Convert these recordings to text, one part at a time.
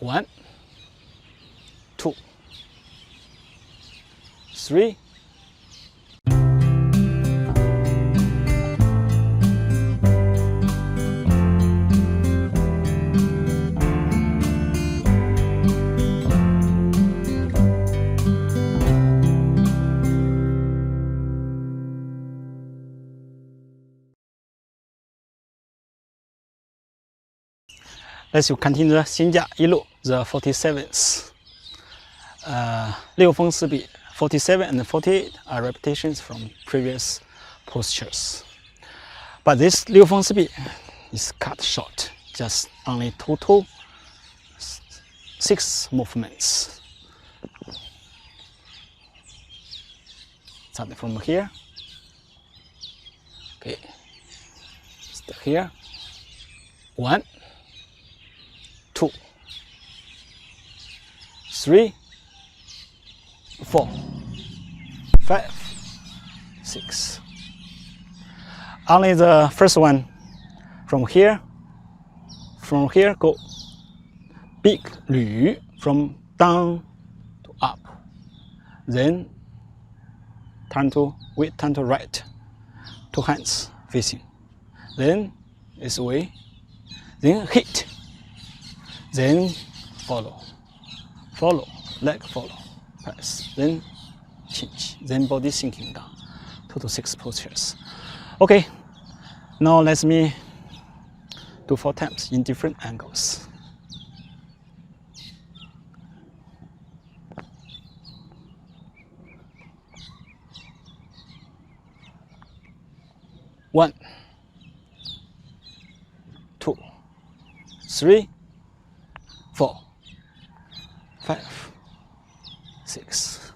1, 2, 3. Let's continue the 新架一路 the 47th. 六封四闭 47 and 48 are repetitions from previous postures. But this 六封四闭 is cut short, just only total 6 movements. Starting from here. Okay. Start here. 1, 2, 3, 4, 5, 6. Only the first one from here go big 捋 from down to up. Then turn to right. 2 hands facing. Then this way. Then hit. Then follow, leg follow, press, then change, then body sinking down. Total 6 postures. Okay, now let me do 4 times in different angles. One, 2, 3, 4, 5, 6.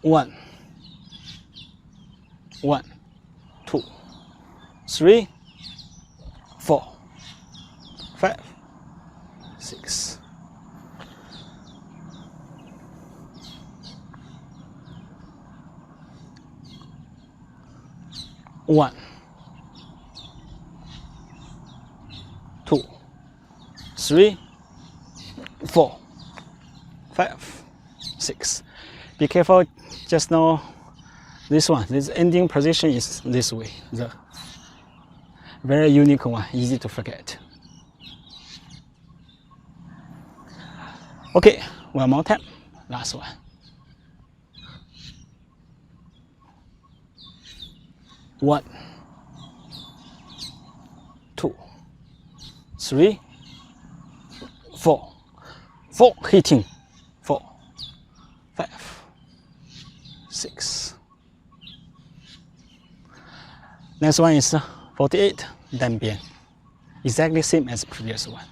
One, 2, 3, 4, 5, 6. One, 2, 3, 4, 5, 6. Be careful, just now this one, this ending position is this way, the very unique one, easy to forget. Okay, one more time, last one. 1, 2, 3, 4, hitting, 4, 5, 6. Next one is 48, 单边, exactly same as previous one.